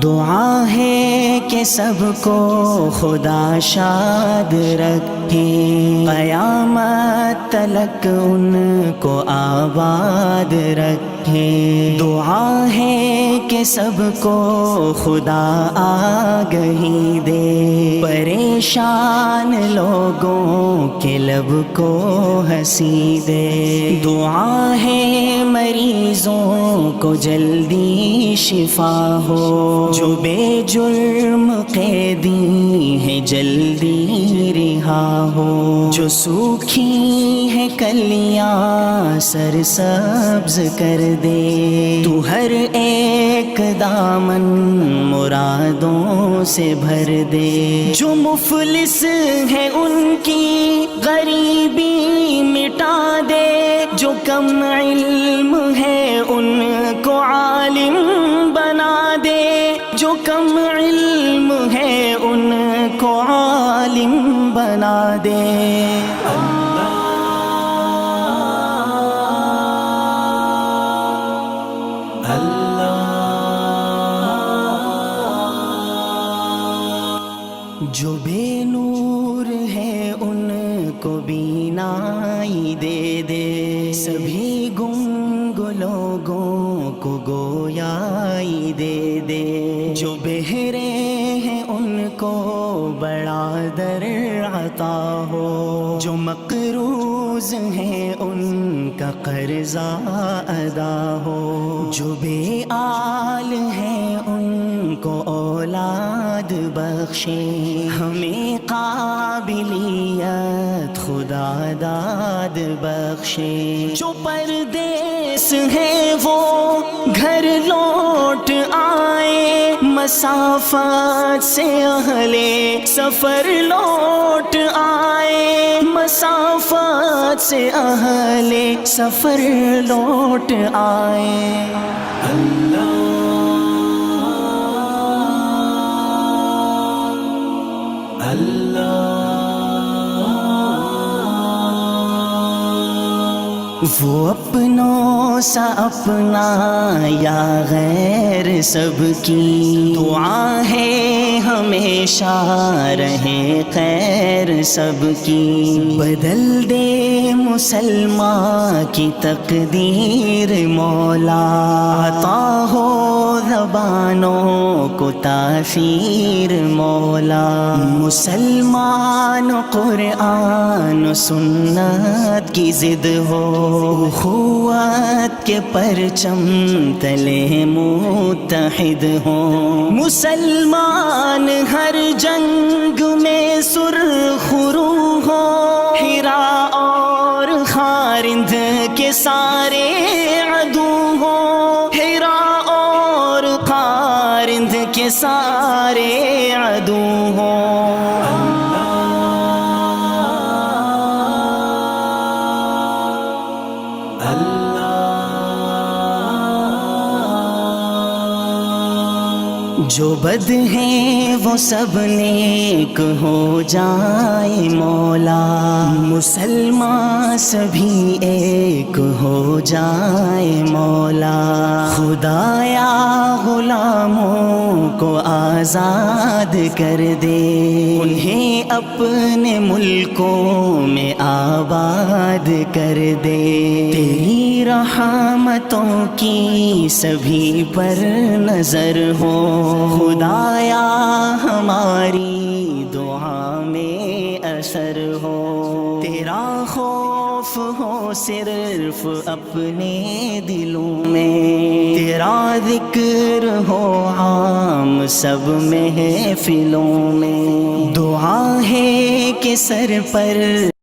دعا ہے کہ سب کو خدا شاد رکھے، قیامت تلک ان کو آباد رکھے۔ دعا ہے کہ سب کو خدا آگہی دے، پریشان لوگوں کے لب کو ہنسی دے۔ دعا ہے مریضوں کو جلدی شفا ہو، جو بے جرم قیدی ہے جلدی رہا ہو، جو سوکھی ہے کلیاں سر سبز کر دے۔ تو ہر ایک دامن مرادوں سے بھر دے، جو مفلس ہے ان کی غریبی مٹا دے، جو کم علم ہے ان کو عالم بنا دے، جو کم علم ہے ان کو عالم بنا دے۔ جو بے نور ہے ان کو بینائی دے دے، سبھی گنگ لوگوں کو گویائی دے دے۔ جو بہرے ہیں ان کو بڑا در عطا ہو، جو مقروض ہیں ان کا قرضہ ادا ہو، جو بے آل ہیں ان کو اولاد بخشے۔ ہمیں قابلیت خدا داد بخشے، جو پردیس ہے وہ گھر لوٹ آئے، مسافت سے اہل سفر لوٹ آئے، مسافت سے اہل سفر لوٹ آئے۔ وہ اپنوں سا اپنا یا غیر سب کی دعا ہے، ہمیشہ رہے خیر سب کی۔ بدل دے مسلمان کی تقدیر مولا، عطا ہو زبانوں کو تاثیر مولا۔ مسلمان قرآن و سنت کی ضد ہو، اخوت کے پرچم تلے متحد ہوں۔ مسلمان ہر جنگ میں سرخ رو ہوں، ہیرا اور خارند کے سارے عدو ہوں، ہیرا اور خارند کے سارے عدو ہوں۔ جو بد ہیں وہ سب نیک ہو جائیں مولا، مسلمان سبھی ایک ہو جائیں مولا۔ خدایا غلاموں کو آزاد کر دے، انہیں اپنے ملکوں میں آباد کر دے۔ تیری رحمتوں کی سبھی پر نظر ہو، خدایا ہماری دعا میں اثر ہو۔ تیرا خوف ہو صرف اپنے دلوں میں، تیرا ذکر ہو عام سب محفلوں میں۔ دعا ہے کہ سر پر